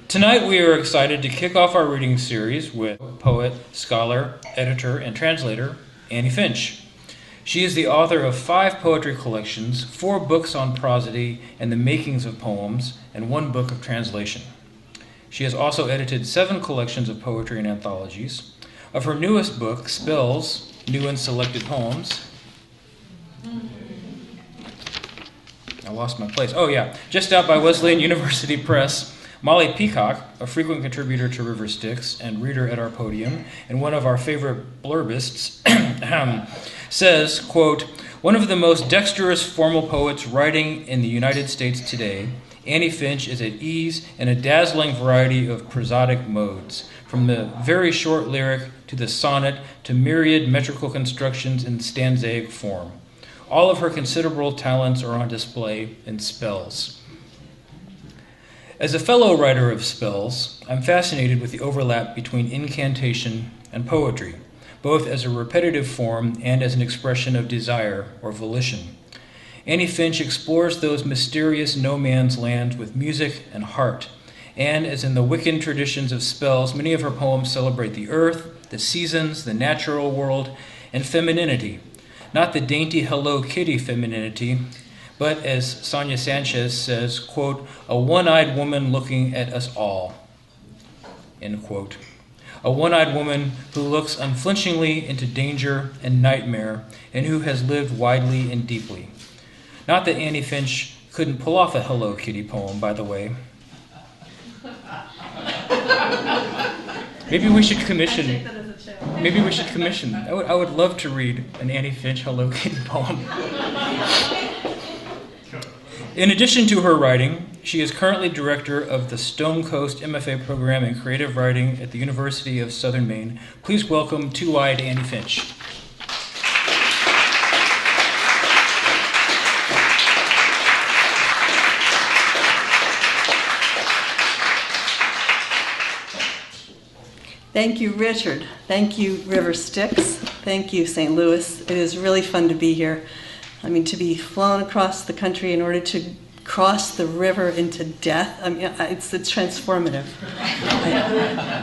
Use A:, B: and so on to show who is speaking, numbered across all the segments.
A: Tonight we are excited to kick off our reading series with poet, scholar, editor, and translator Annie Finch. She is the author of 5 poetry collections, 4 books on prosody and the makings of poems, and 1 book of translation. She has also edited 7 collections of poetry and anthologies. Of her newest book, Spells, New and Selected Poems. I lost my place. Oh yeah, just out by Wesleyan University Press, Molly Peacock, a frequent contributor to River Styx and reader at our podium, and one of our favorite blurbists, says, quote, "One of the most dexterous formal poets writing in the United States today, Annie Finch is at ease in a dazzling variety of prosodic modes, from the very short lyric to the sonnet to myriad metrical constructions in stanzaic form. All of her considerable talents are on display in Spells." As a fellow writer of spells, I'm fascinated with the overlap between incantation and poetry, both as a repetitive form and as an expression of desire or volition. Annie Finch explores those mysterious no-man's lands with music and heart, and as in the Wiccan traditions of spells, many of her poems celebrate the earth, the seasons, the natural world, and femininity, not the dainty Hello Kitty femininity, but as Sonia Sanchez says, quote, "a one-eyed woman looking at us all," end quote. A one-eyed woman who looks unflinchingly into danger and nightmare and who has lived widely and deeply. Not that Annie Finch couldn't pull off a Hello Kitty poem, by the way. Maybe we should commission. I would love to read an Annie Finch Hello Kitty poem. In addition to her writing, she is currently director of the Stone Coast MFA program in creative writing at the University of Southern Maine. Please welcome two-eyed Annie Finch.
B: Thank you, Richard. Thank you, River Styx. Thank you, St. Louis. It is really fun to be here. I mean, to be flown across the country in order to cross the river into death, I mean, it's transformative.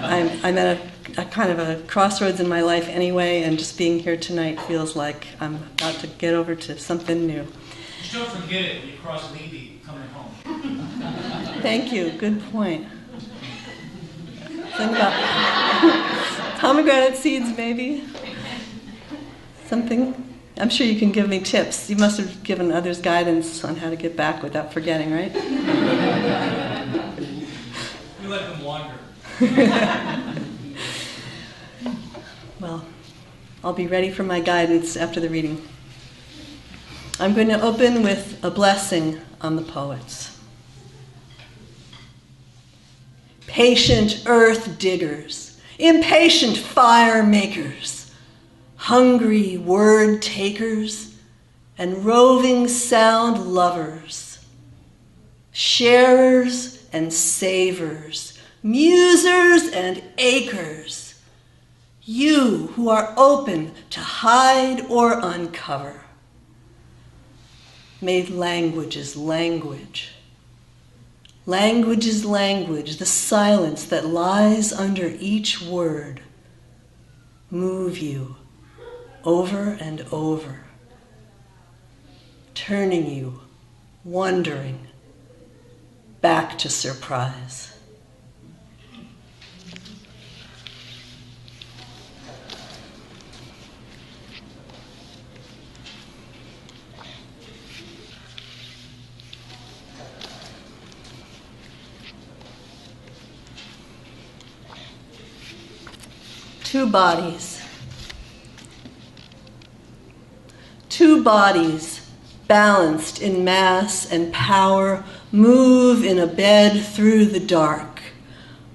B: I'm at a kind of a crossroads in my life anyway, and just being here tonight feels like I'm about to get over to something new.
A: Just don't forget it when you cross Levy coming home.
B: Thank you. Good point. Something about pomegranate seeds, maybe? Something? I'm sure you can give me tips. You must have given others guidance on how to get back without forgetting, right?
A: We let them wander.
B: Well, I'll be ready for my guidance after the reading. I'm going to open with a blessing on the poets. Patient earth diggers, impatient fire makers, hungry word takers, and roving sound lovers, sharers and savers, musers and achers, you who are open to hide or uncover. May language is language. Language is language, the silence that lies under each word. Move you over and over, turning you, wondering, back to surprise. Two bodies. Two bodies, balanced in mass and power, move in a bed through the dark,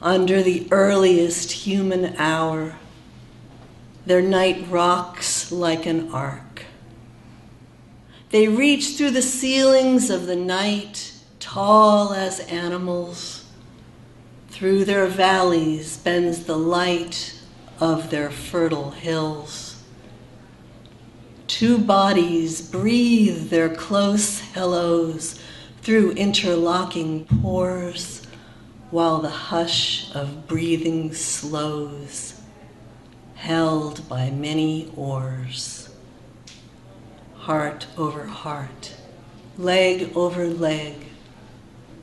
B: under the earliest human hour. Their night rocks like an arc. They reach through the ceilings of the night, tall as animals. Through their valleys bends the light of their fertile hills. Two bodies breathe their close hellos through interlocking pores, while the hush of breathing slows, held by many oars. Heart over heart, leg over leg,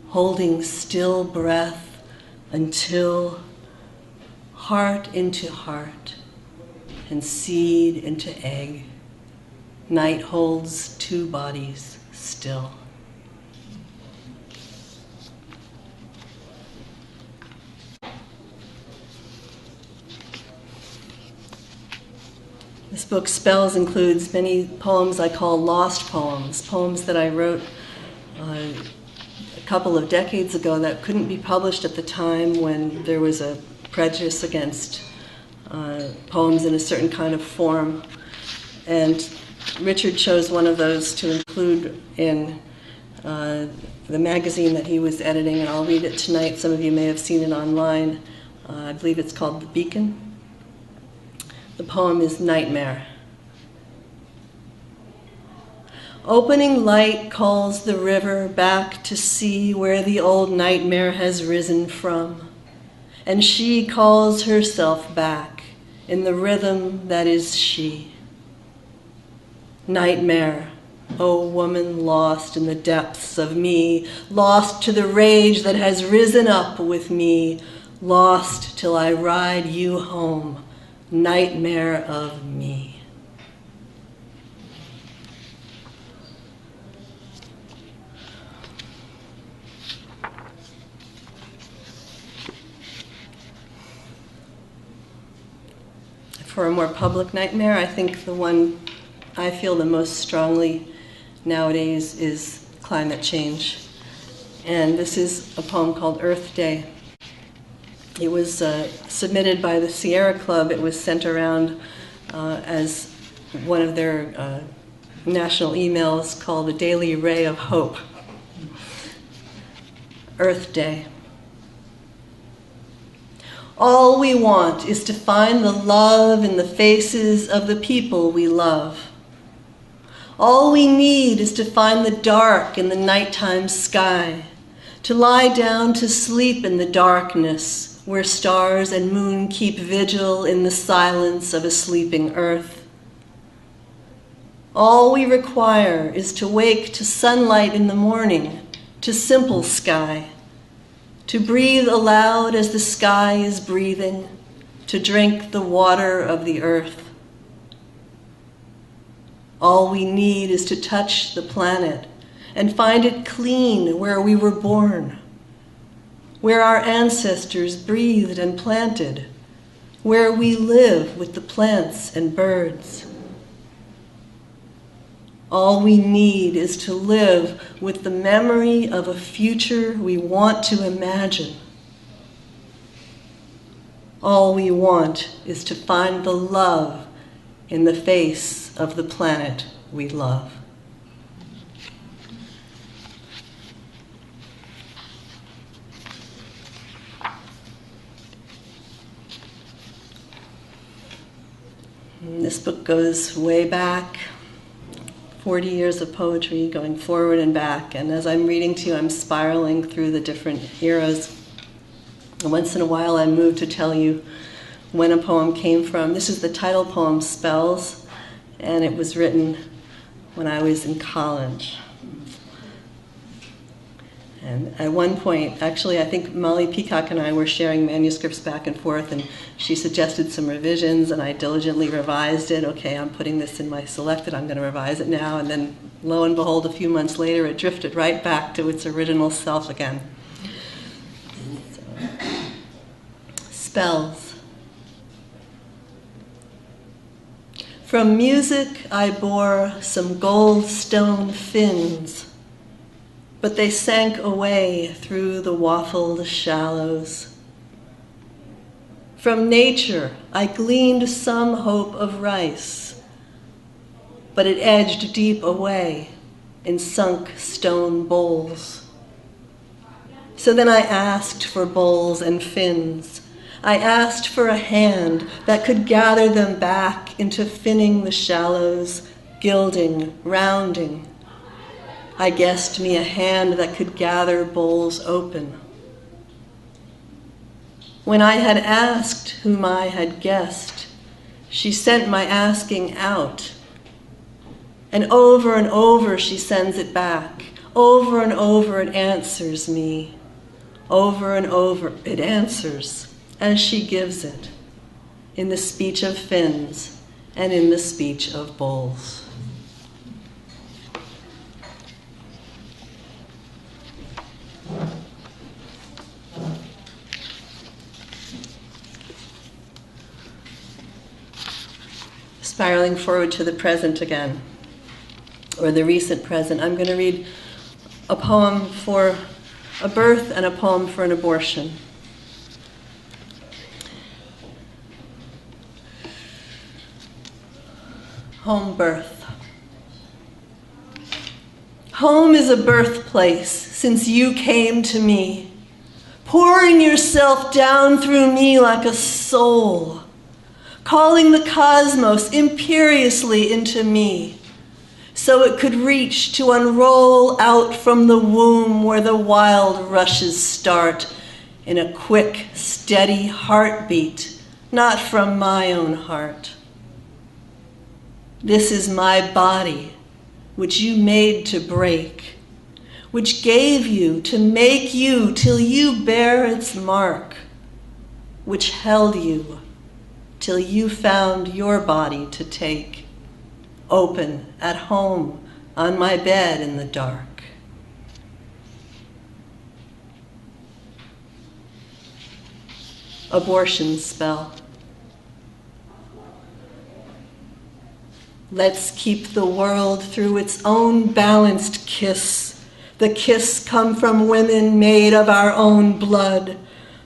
B: holding still breath until heart into heart and seed into egg, night holds two bodies still. This book, Spells, includes many poems I call lost poems, poems that I wrote a couple of decades ago that couldn't be published at the time when there was a prejudice against poems in a certain kind of form. And Richard chose one of those to include in the magazine that he was editing, and I'll read it tonight. Some of you may have seen it online. I believe it's called The Beacon. The poem is Nightmare. Opening light calls the river back to see where the old nightmare has risen from, and she calls herself back in the rhythm that is she. Nightmare, O woman lost in the depths of me, lost to the rage that has risen up with me, lost till I ride you home, nightmare of me. For a more public nightmare, I think the one I feel the most strongly nowadays is climate change. And this is a poem called Earth Day. It was submitted by the Sierra Club. It was sent around as one of their national emails called A Daily Ray of Hope. Earth Day. All we want is to find the love in the faces of the people we love. All we need is to find the dark in the nighttime sky, to lie down to sleep in the darkness where stars and moon keep vigil in the silence of a sleeping earth. All we require is to wake to sunlight in the morning, to simple sky, to breathe aloud as the sky is breathing, to drink the water of the earth. All we need is to touch the planet and find it clean where we were born, where our ancestors breathed and planted, where we live with the plants and birds. All we need is to live with the memory of a future we want to imagine. All we want is to find the love in the face of the planet we love. This book goes way back, 40 years of poetry going forward and back, and as I'm reading to you, I'm spiraling through the different eras. And once in a while I move to tell you when a poem came from. This is the title poem, Spells, and it was written when I was in college. And at one point, actually, I think Molly Peacock and I were sharing manuscripts back and forth, and she suggested some revisions, and I diligently revised it. Okay, I'm putting this in my selected, I'm going to revise it now. And then, lo and behold, a few months later, it drifted right back to its original self again. So, Spells. From music I bore some gold stone fins, but they sank away through the waffled shallows. From nature I gleaned some hope of rice, but it edged deep away in sunk stone bowls. So then I asked for bowls and fins. I asked for a hand that could gather them back into finning the shallows, gilding, rounding. I guessed me a hand that could gather bowls open. When I had asked whom I had guessed, she sent my asking out. And over she sends it back. Over and over it answers me. Over and over it answers as she gives it, in the speech of fins and in the speech of bulls. Spiraling forward to the present again, or the recent present, I'm going to read a poem for a birth and a poem for an abortion. Homebirth. Home is a birthplace since you came to me, pouring yourself down through me like a soul, calling the cosmos imperiously into me, so it could reach to unroll out from the womb where the wild rushes start in a quick, steady heartbeat, not from my own heart. This is my body, which you made to break, which gave you to make you till you bear its mark, which held you till you found your body to take, open at home on my bed in the dark. Abortion spell. Let's keep the world through its own balanced kiss, the kiss come from women made of our own blood,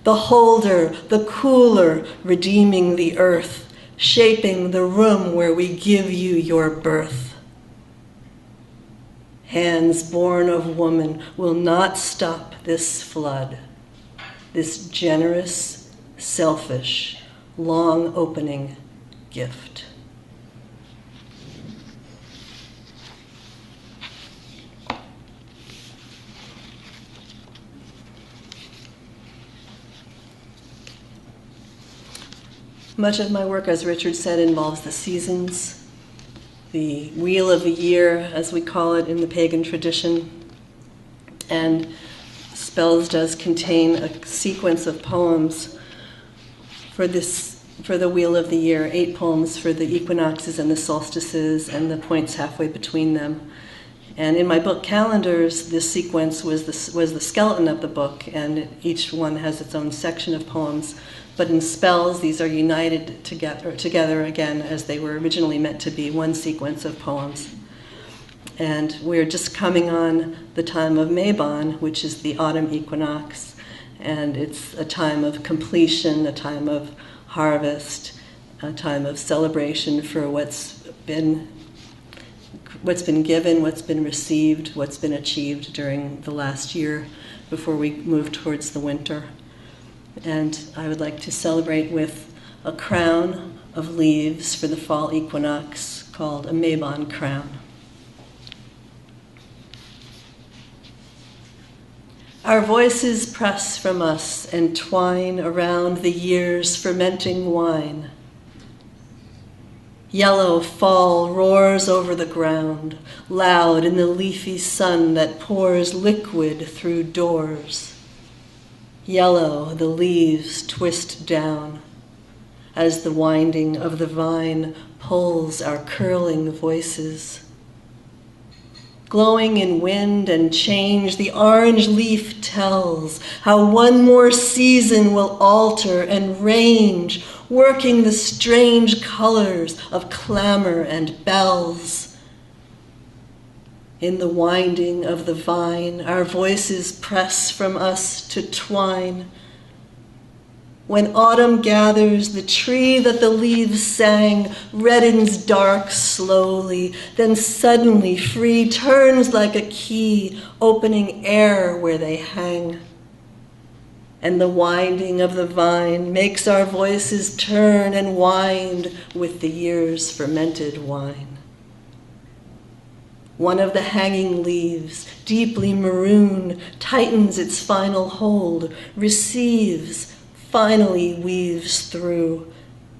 B: the holder, the cooler, redeeming the earth, shaping the room where we give you your birth. Hands born of woman will not stop this flood, this generous, selfish, long opening gift. Much of my work, as Richard said, involves the seasons, the wheel of the year, as we call it in the pagan tradition. And Spells does contain a sequence of poems for the wheel of the year, 8 poems for the equinoxes and the solstices and the points halfway between them. And in my book calendars, this sequence was the skeleton of the book, and each one has its own section of poems. But in Spells, these are united together again as they were originally meant to be, one sequence of poems. And we're just coming on the time of Mabon, which is the autumn equinox. And it's a time of completion, a time of harvest, a time of celebration for what's been given, what's been received, what's been achieved during the last year before we move towards the winter. And I would like to celebrate with a crown of leaves for the fall equinox called a Mabon crown. Our voices press from us and twine around the year's fermenting wine. Yellow fall roars over the ground, loud in the leafy sun that pours liquid through doors. Yellow, the leaves twist down as the winding of the vine pulls our curling voices. Glowing in wind and change, the orange leaf tells how one more season will alter and range, working the strange colors of clamor and bells. In the winding of the vine, our voices press from us to twine. When autumn gathers, the tree that the leaves sang reddens dark slowly, then suddenly free turns like a key, opening air where they hang. And the winding of the vine makes our voices turn and wind with the year's fermented wine. One of the hanging leaves, deeply maroon, tightens its final hold, receives, finally weaves through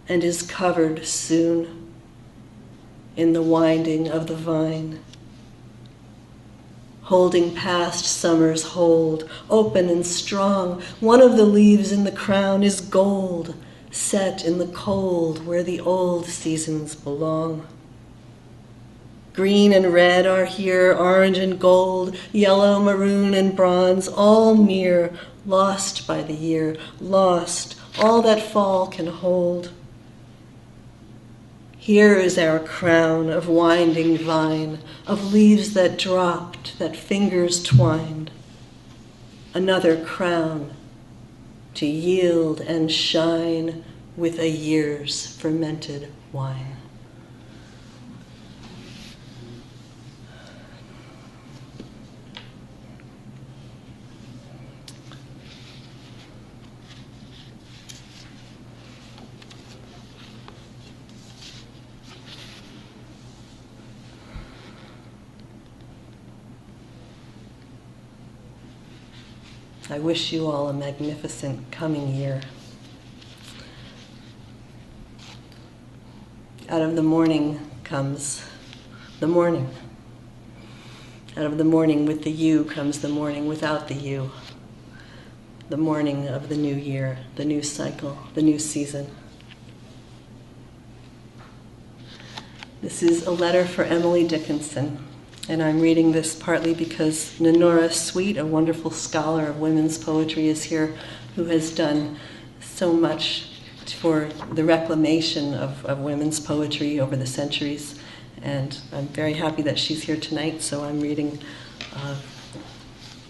B: and is covered soon in the winding of the vine. Holding past summer's hold, open and strong, one of the leaves in the crown is gold, set in the cold where the old seasons belong. Green and red are here, orange and gold, yellow, maroon, and bronze, all mere, lost by the year, lost, all that fall can hold. Here is our crown of winding vine, of leaves that dropped, that fingers twined. Another crown to yield and shine with a year's fermented wine. I wish you all a magnificent coming year. Out of the morning comes the morning. Out of the morning with the you comes the morning without the you. The morning of the new year, the new cycle, the new season. This is a letter for Emily Dickinson. And I'm reading this partly because Nenora Sweet, a wonderful scholar of women's poetry, is here, who has done so much for the reclamation of women's poetry over the centuries. And I'm very happy that she's here tonight, so I'm reading a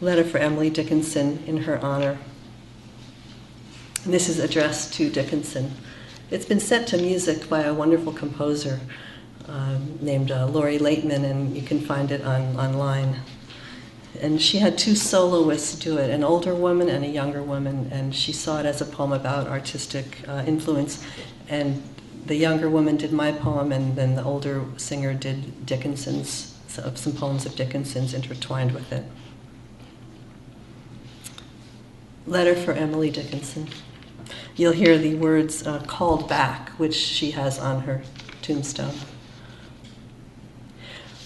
B: letter for Emily Dickinson in her honor. And this is addressed to Dickinson. It's been set to music by a wonderful composer named Laurie Laitman, and you can find it online. And she had two soloists do it, an older woman and a younger woman, and she saw it as a poem about artistic influence. And the younger woman did my poem, and then the older singer did Dickinson's, some poems of Dickinson's intertwined with it. Letter for Emily Dickinson. You'll hear the words called back, which she has on her tombstone.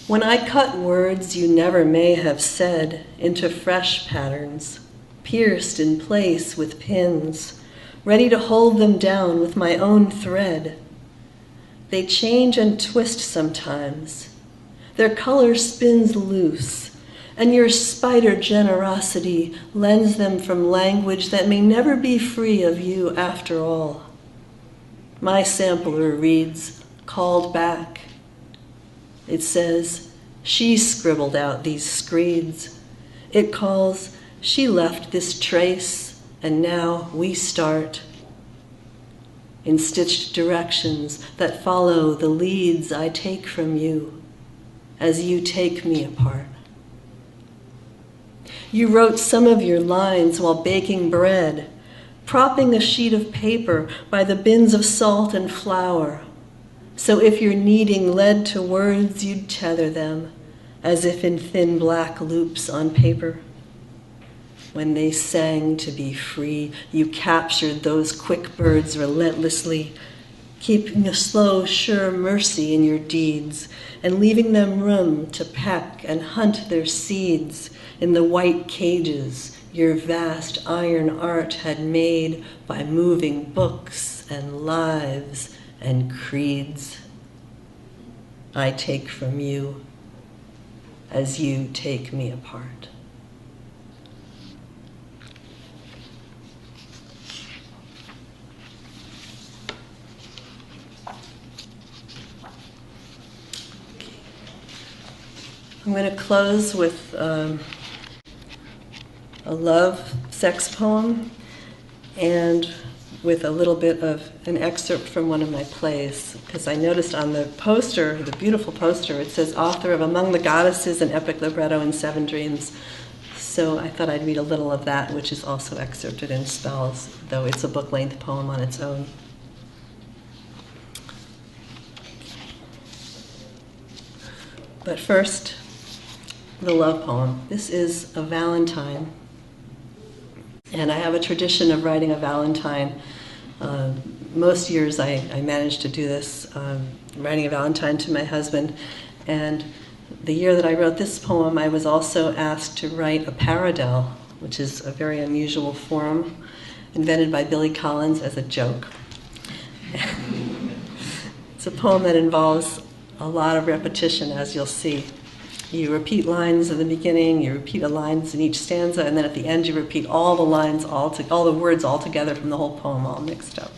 B: When I cut words you never may have said into fresh patterns, pierced in place with pins, ready to hold them down with my own thread, they change and twist sometimes. Their color spins loose, and your spider generosity lends them from language that may never be free of you after all. My sampler reads, called back. It says, she scribbled out these screeds. It calls, she left this trace, and now we start. In stitched directions that follow the leads I take from you, as you take me apart. You wrote some of your lines while baking bread, propping a sheet of paper by the bins of salt and flour. So if you're kneading lead to words, you'd tether them, as if in thin black loops on paper. When they sang to be free, you captured those quick birds relentlessly, keeping a slow, sure mercy in your deeds, and leaving them room to peck and hunt their seeds in the white cages your vast iron art had made by moving books and lives and creeds. I take from you as you take me apart. I'm going to close with a love sex poem and with a little bit of an excerpt from one of my plays, because I noticed on the poster, the beautiful poster, it says author of Among the Goddesses, an epic libretto in 7 dreams. So I thought I'd read a little of that, which is also excerpted in spells, though it's a book-length poem on its own. But first, the love poem. This is a Valentine. And I have a tradition of writing a Valentine. Most years I managed to do this, writing a Valentine to my husband. And the year that I wrote this poem, I was also asked to write a paradel, which is a very unusual form invented by Billy Collins as a joke. It's a poem that involves a lot of repetition, as you'll see. You repeat lines in the beginning, you repeat lines in each stanza, and then at the end you repeat all the lines, all the words all together from the whole poem, all mixed up.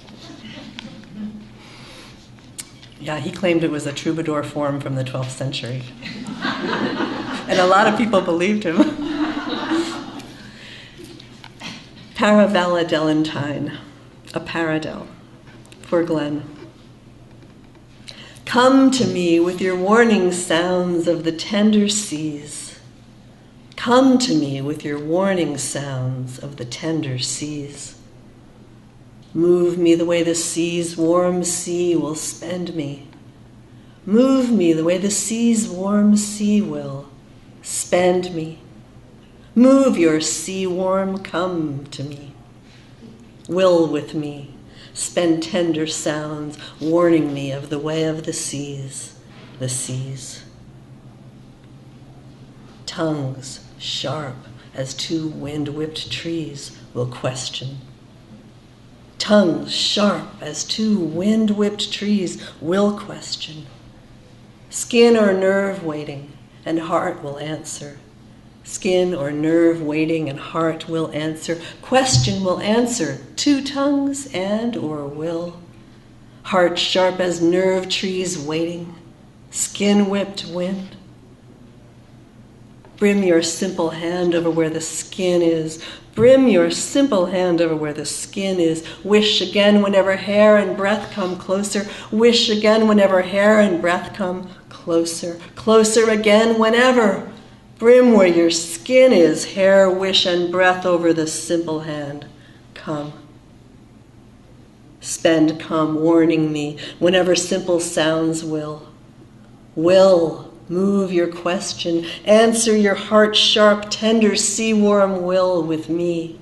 B: Yeah, he claimed it was a troubadour form from the 12th century. And a lot of people believed him. Paravaledellentine, a paradel, for Glenn. Come to me with your warning sounds of the tender seas. Come to me with your warning sounds of the tender seas. Move me the way the sea's warm sea will spend me. Move me the way the sea's warm sea will spend me. Move your sea warm come to me. Will with me. Spend tender sounds, warning me of the way of the seas, the seas. Tongues sharp as two wind-whipped trees will question. Tongues sharp as two wind-whipped trees will question. Skin or nerve waiting, and heart will answer. Skin or nerve waiting and heart will answer. Question will answer. Two tongues and or will. Heart sharp as nerve trees waiting. Skin whipped wind. Brim your simple hand over where the skin is. Brim your simple hand over where the skin is. Wish again whenever hair and breath come closer. Wish again whenever hair and breath come closer. Closer again whenever. Brim where your skin is, hair, wish, and breath over the simple hand. Come. Spend come, warning me, whenever simple sounds will. Will, move your question, answer your heart-sharp, tender, sea-warm will with me.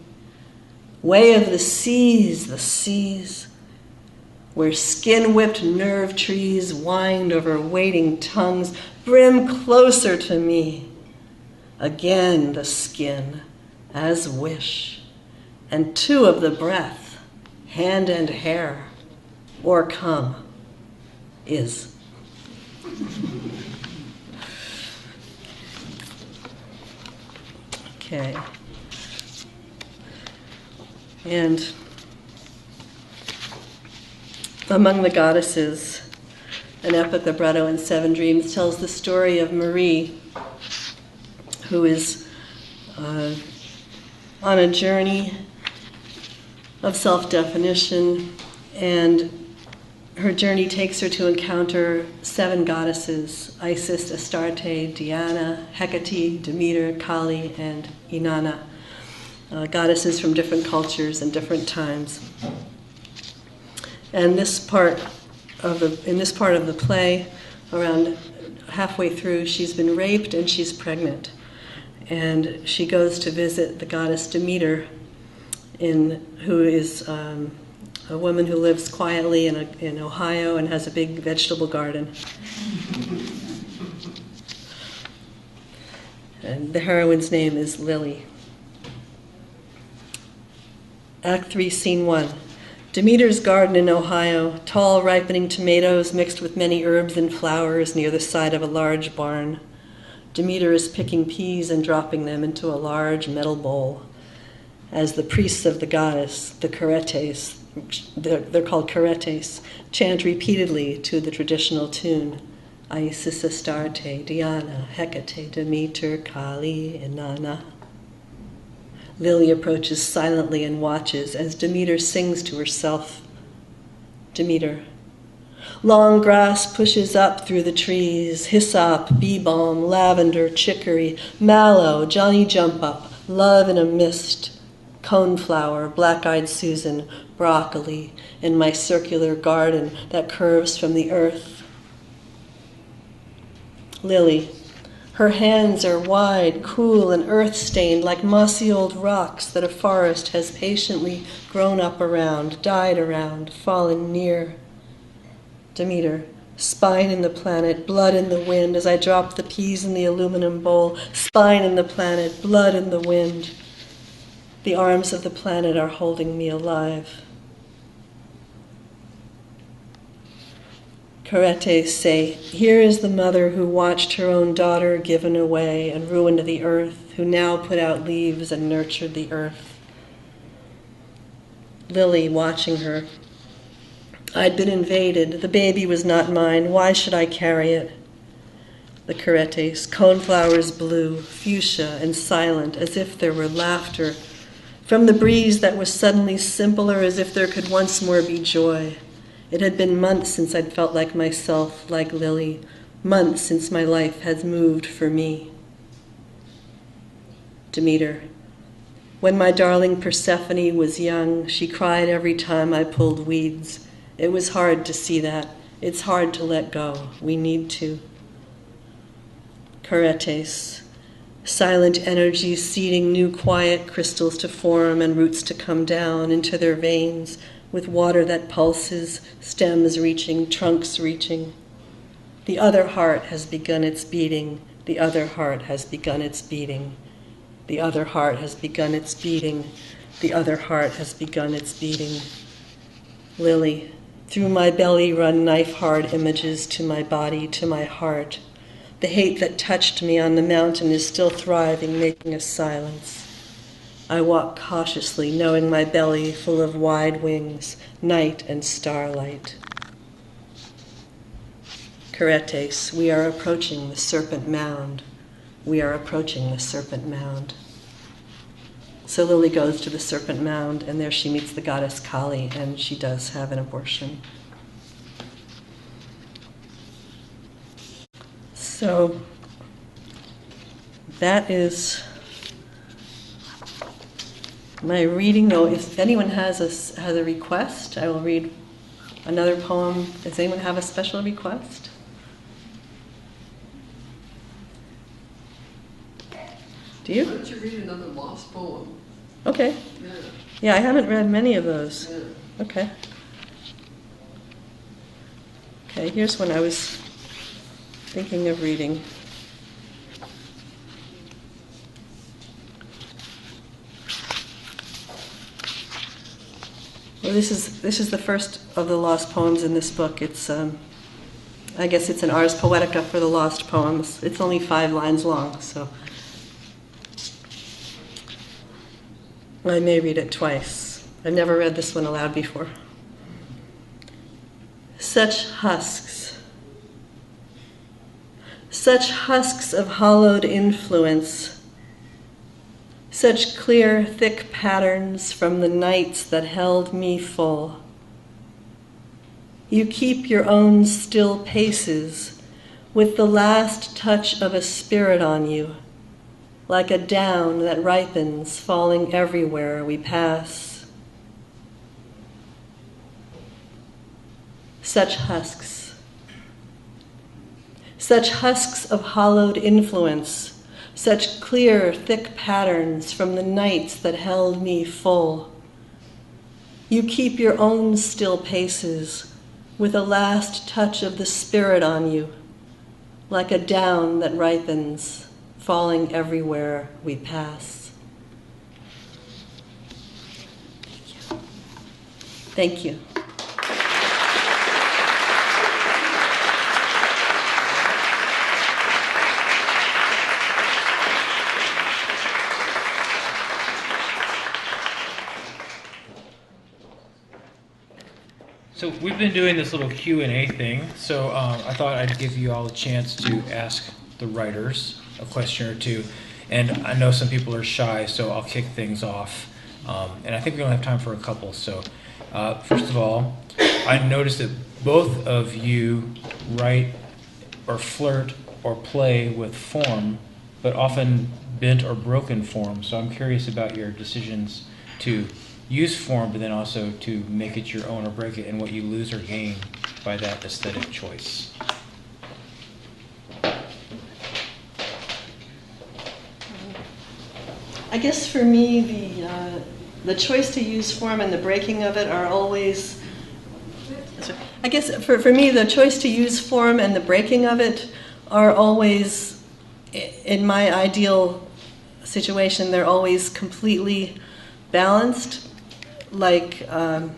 B: Way of the seas, where skin-whipped nerve trees wind over waiting tongues, brim closer to me. Again the skin, as wish, and two of the breath, hand and hair, or come, is. Okay. And among the goddesses, an epic libretto in Seven Dreams tells the story of Marie, who is on a journey of self-definition, and her journey takes her to encounter seven goddesses: Isis, Astarte, Diana, Hecate, Demeter, Kali, and Inanna, goddesses from different cultures and different times. And in this part of the play, around halfway through, she's been raped and she's pregnant. And she goes to visit the goddess Demeter, who is a woman who lives quietly in Ohio and has a big vegetable garden. And the heroine's name is Lily. Act 3, Scene 1. Demeter's garden in Ohio, tall ripening tomatoes mixed with many herbs and flowers near the side of a large barn. Demeter is picking peas and dropping them into a large metal bowl. As the priests of the goddess, the Caretes, they're called Caretes, chant repeatedly to the traditional tune, Isis, Astarte, Diana, Hecate, Demeter, Kali, Inanna. Lily approaches silently and watches as Demeter sings to herself. Demeter. Long grass pushes up through the trees, hyssop, bee balm, lavender, chicory, mallow, Johnny jump up, love in a mist, coneflower, black-eyed Susan, broccoli, in my circular garden that curves from the earth. Lily, Her hands are wide, cool, and earth-stained like mossy old rocks that a forest has patiently grown up around, died around, fallen near. Demeter, spine in the planet, blood in the wind, as I drop the peas in the aluminum bowl, spine in the planet, blood in the wind. The arms of the planet are holding me alive. Caretes say, here is the mother who watched her own daughter given away and ruined the earth, who now put out leaves and nurtured the earth. Lily watching her. I'd been invaded. The baby was not mine. Why should I carry it? The Caretes, coneflowers blue, fuchsia and silent, as if there were laughter. From the breeze that was suddenly simpler, as if there could once more be joy. It had been months since I'd felt like myself, like Lily, months since my life had moved for me. Demeter, when my darling Persephone was young, she cried every time I pulled weeds. It was hard to see that. It's hard to let go. We need to. Caretes, silent energy seeding new quiet crystals to form and roots to come down into their veins, with water that pulses, stems reaching, trunks reaching. The other heart has begun its beating. The other heart has begun its beating. The other heart has begun its beating. The other heart has begun its beating. Lily, through my belly run knife-hard images to my body, to my heart. The hate that touched me on the mountain is still thriving, making a silence. I walk cautiously, knowing my belly full of wide wings, night and starlight. Caretes, we are approaching the serpent mound. We are approaching the serpent mound. So Lily goes to the serpent mound, and there she meets the goddess Kali, and she does have an abortion. So that is my reading. Though, if anyone has a request, I will read another poem. Does anyone have a special request? Do you?
C: Why don't you read another lost poem?
B: Okay. Yeah, I haven't read many of those.
C: Yeah.
B: Okay. Okay, here's one I was thinking of reading. Well, this is the first of the lost poems in this book. It's I guess it's an Ars Poetica for the lost poems. It's only 5 lines long, so I may read it twice. I've never read this one aloud before. Such husks of hollowed influence, such clear, thick patterns from the nights that held me full. You keep your own still paces with the last touch of a spirit on you, like a down that ripens, falling everywhere we pass. Such husks of hollowed influence, such clear, thick patterns from the nights that held me full. You keep your own still paces with a last touch of the spirit on you, like a down that ripens, falling everywhere we pass. Thank you.
A: So we've been doing this little Q&A thing, so I thought I'd give you all a chance to ask the writers a question or two. And I know some people are shy, so I'll kick things off. And I think we don't have time for a couple. So first of all, I noticed that both of you write or flirt or play with form, but often bent or broken form. So I'm curious about your decisions to use form, but then also to make it your own or break it, and what you lose or gain by that aesthetic choice.
B: I guess for me, the choice to use form and the breaking of it are always. I guess for me, the choice to use form and the breaking of it are always, in my ideal situation, they're always completely balanced, like the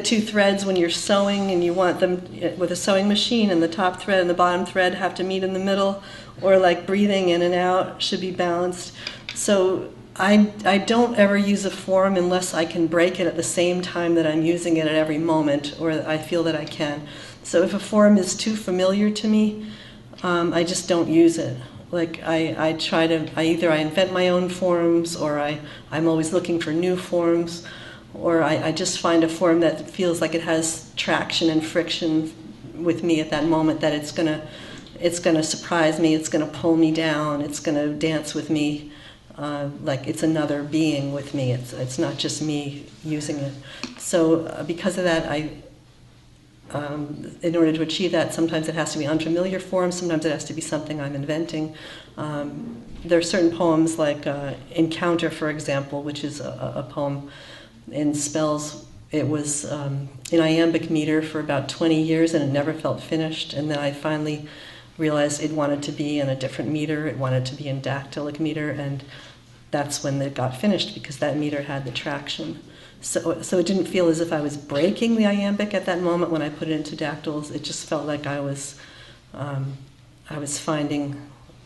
B: two threads when you're sewing and you want them with a sewing machine, and the top thread and the bottom thread have to meet in the middle, or like breathing in and out should be balanced. So I don't ever use a form unless I can break it at the same time that I'm using it at every moment, or I feel that I can. So if a form is too familiar to me, I just don't use it. Like I either I invent my own forms, or I'm always looking for new forms, or I just find a form that feels like it has traction and friction with me at that moment, that it's gonna surprise me, it's gonna pull me down, it's gonna dance with me, like it's another being with me. It's not just me using it. So because of that, in order to achieve that, sometimes it has to be unfamiliar forms, sometimes it has to be something I'm inventing. There are certain poems like Encounter, for example, which is a poem in spells. It was in iambic meter for about 20 years and it never felt finished. And then I finally realized it wanted to be in a different meter. It wanted to be in dactylic meter, and that's when it got finished, because that meter had the traction. So it didn't feel as if I was breaking the iambic at that moment when I put it into dactyls. It just felt like I was finding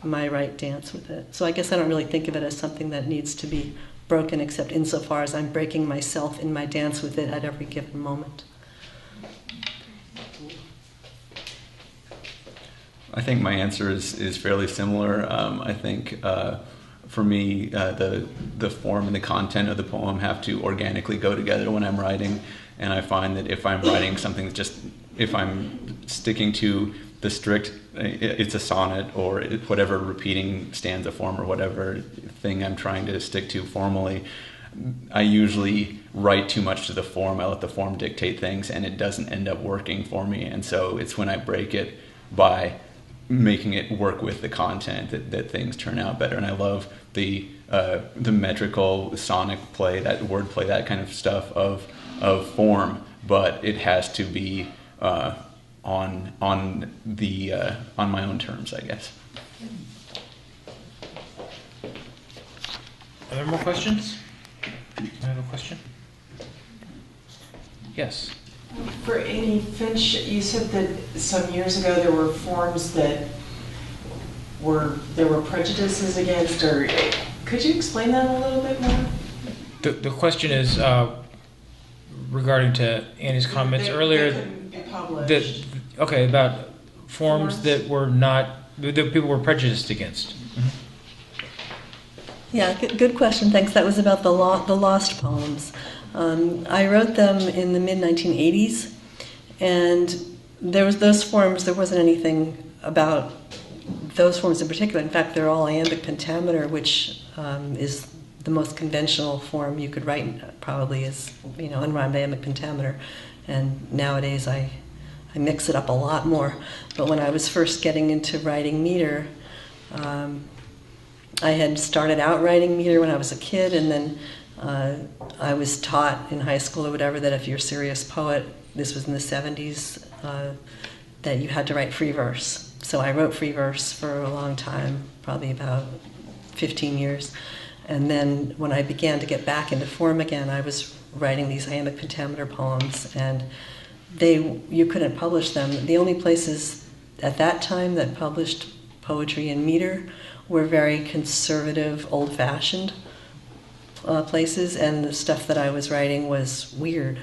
B: my right dance with it. So I guess I don't really think of it as something that needs to be broken, except insofar as I'm breaking myself in my dance with it at every given moment.
D: I think my answer is fairly similar. I think for me, the form and the content of the poem have to organically go together when I'm writing, and I find that if I'm writing something if I'm sticking to the strict, it's a sonnet or whatever repeating stanza form or whatever thing I'm trying to stick to formally, I usually write too much to the form. I let the form dictate things, and it doesn't end up working for me. And so it's when I break it by making it work with the content that things turn out better. And I love the metrical sonic play, that word play, that kind of stuff of form, but it has to be on my own terms, I guess.
A: Are there more questions? I have a question. Yes.
E: For Amy Finch, you said that some years ago there were forms that there were prejudices against, or could you explain that a little bit more?
A: The question is regarding to Annie's comments earlier.
E: They couldn't be published.
A: About forms that were not, that people were prejudiced against. Mm-hmm.
B: Yeah, good question. Thanks. That was about the lost poems. I wrote them in the mid-1980s, and there wasn't anything about those forms in particular. In fact, they're all iambic pentameter, which is the most conventional form you could write, probably, is unrhymed iambic pentameter. And nowadays I mix it up a lot more. But when I was first getting into writing meter, I had started out writing meter when I was a kid, and then I was taught in high school or whatever that if you're a serious poet, this was in the 70s, that you had to write free verse. So I wrote free verse for a long time, probably about 15 years. And then when I began to get back into form again, I was writing these iambic pentameter poems, and you couldn't publish them. The only places at that time that published poetry in meter were very conservative, old-fashioned places, and the stuff that I was writing was weird.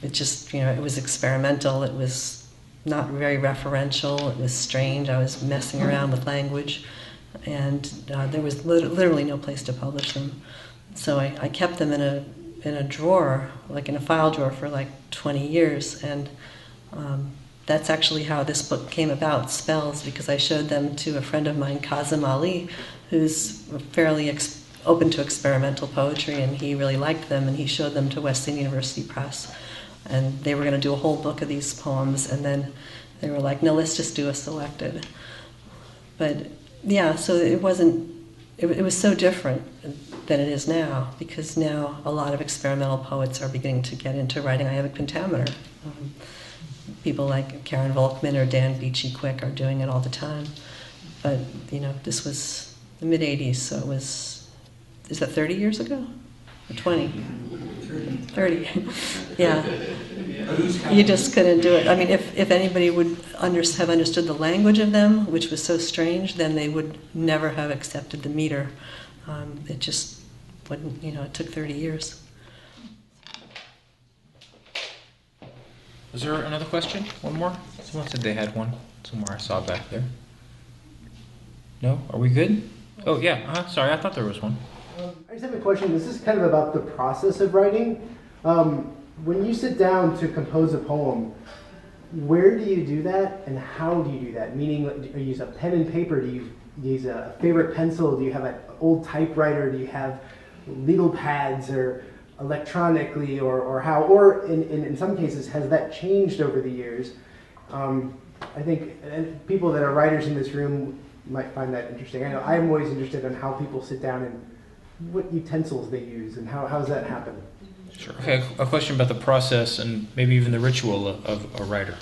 B: It was experimental. It was not very referential. It was strange. I was messing around with language, and there was literally no place to publish them. So I kept them in a drawer, like in a file drawer, for like 20 years, and that's actually how this book came about, Spells, because I showed them to a friend of mine, Kazim Ali, who's fairly open to experimental poetry, and he really liked them, and he showed them to Wesleyan University Press. And they were going to do a whole book of these poems, and then they were like, no, let's just do a selected. But yeah, so it wasn't it was so different than it is now, because now a lot of experimental poets are beginning to get into writing iambic pentameter. People like Karen Volkman or Dan Beachy-Quick are doing it all the time. But, this was the mid-'80s, so it was, is that 30 years ago? Or 20? 30. Yeah. You just couldn't do it. I mean, if anybody would have understood the language of them, which was so strange, then they would never have accepted the meter. It just wouldn't, it took 30 years.
A: Was there another question? One more? Someone said they had one somewhere I saw back there. No? Are we good? Oh, yeah. Sorry, I thought there was one.
F: I just have a question. This is kind of about the process of writing. When you sit down to compose a poem, where do you do that and how do you do that? Meaning, do you use a pen and paper? Do you use a favorite pencil? Do you have an old typewriter? Do you have legal pads or electronically or how? Or in some cases, has that changed over the years? I think people that are writers in this room might find that interesting. I know I'm always interested in how people sit down and what utensils they use and how does that happen?
A: Sure. Okay, a question about the process and maybe even the ritual of a writer.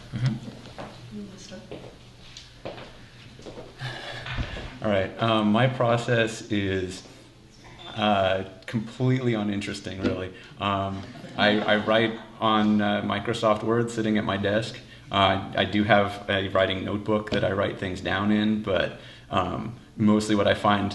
D: All right. My process is completely uninteresting, really. I write on Microsoft Word sitting at my desk. I do have a writing notebook that I write things down in, but mostly what I find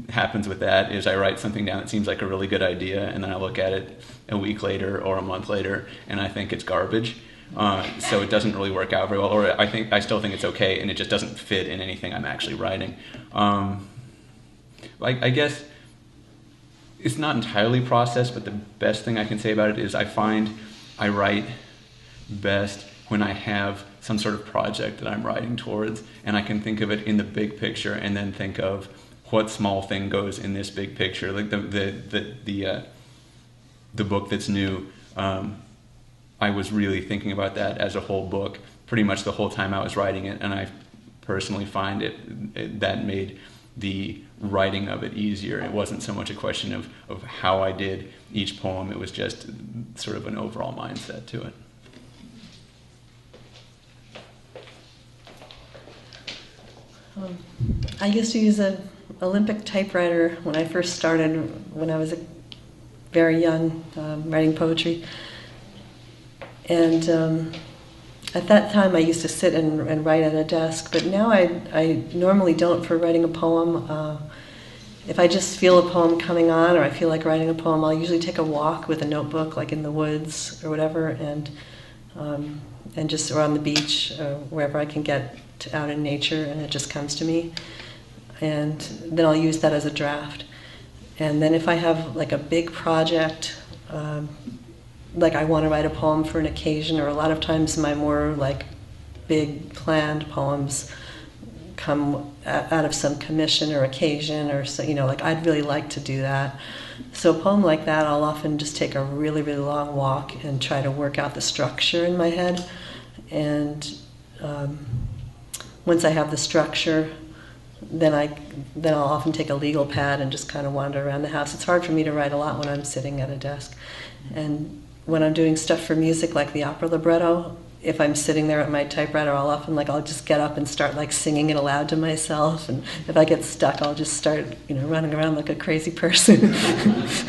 D: happens with that is I write something down that seems like a really good idea, and then I look at it a week later or a month later, and I think it's garbage. So it doesn't really work out very well, or I still think it's okay, and it just doesn't fit in anything I'm actually writing. I guess it's not entirely processed, but the best thing I can say about it is I find I write best when I have some sort of project that I'm writing towards, and I can think of it in the big picture, and then think of what small thing goes in this big picture. Like the book that's new, I was really thinking about that as a whole book pretty much the whole time I was writing it, and I personally find that made the writing of it easier. It wasn't so much a question of how I did each poem, it was just sort of an overall mindset to it.
B: I used to use an Olympic typewriter when I first started, when I was very young, writing poetry. And at that time I used to sit and write at a desk, but now I normally don't for writing a poem. If I just feel a poem coming on or I feel like writing a poem, I'll usually take a walk with a notebook, like in the woods or whatever, and just or on the beach, wherever I can get out in nature, and it just comes to me. And then I'll use that as a draft. And then if I have like a big project, like I want to write a poem for an occasion, or a lot of times my more like big planned poems come out of some commission or occasion, or so, like I'd really like to do that. So a poem like that, I'll often just take a really, really long walk and try to work out the structure in my head. And once I have the structure, then I'll often take a legal pad and just kind of wander around the house. It's hard for me to write a lot when I'm sitting at a desk. And when I'm doing stuff for music, like the opera libretto, if I'm sitting there at my typewriter, I'll just get up and start like singing it aloud to myself. And if I get stuck, I'll just start, running around like a crazy person,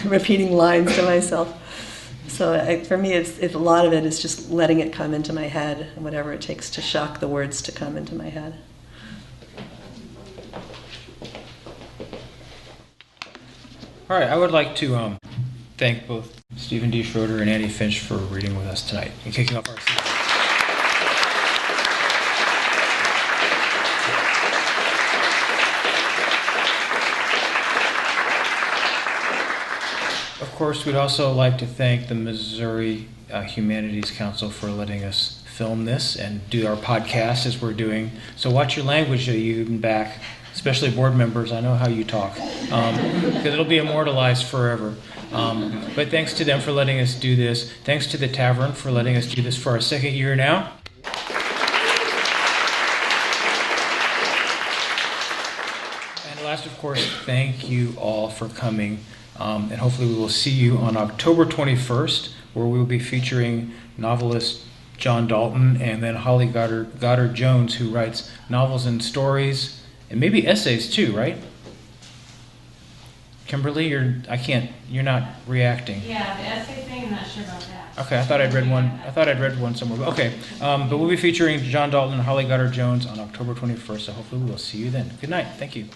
B: repeating lines to myself. So for me, it's a lot of it is just letting it come into my head, and whatever it takes to shock the words to come into my head.
A: All right, I would like to thank both Stephen D. Schroeder and Annie Finch for reading with us tonight and kicking off our season. Of course, we'd also like to thank the Missouri Humanities Council for letting us film this and do our podcast as we're doing. So watch your language, you and back, especially board members. I know how you talk, because it'll be immortalized forever. But thanks to them for letting us do this. Thanks to the Tavern for letting us do this for our second year now. And last, of course, thank you all for coming. And hopefully we will see you on October 21st, where we will be featuring novelist John Dalton and then Holly Goddard Jones, who writes novels and stories and maybe essays too, right? Kimberly, you're not reacting.
G: Yeah, the essay thing, I'm not sure about that.
A: Okay, I thought I'd read one somewhere. Okay, but we'll be featuring John Dalton and Holly Goddard Jones on October 21st, so hopefully we will see you then. Good night. Thank you.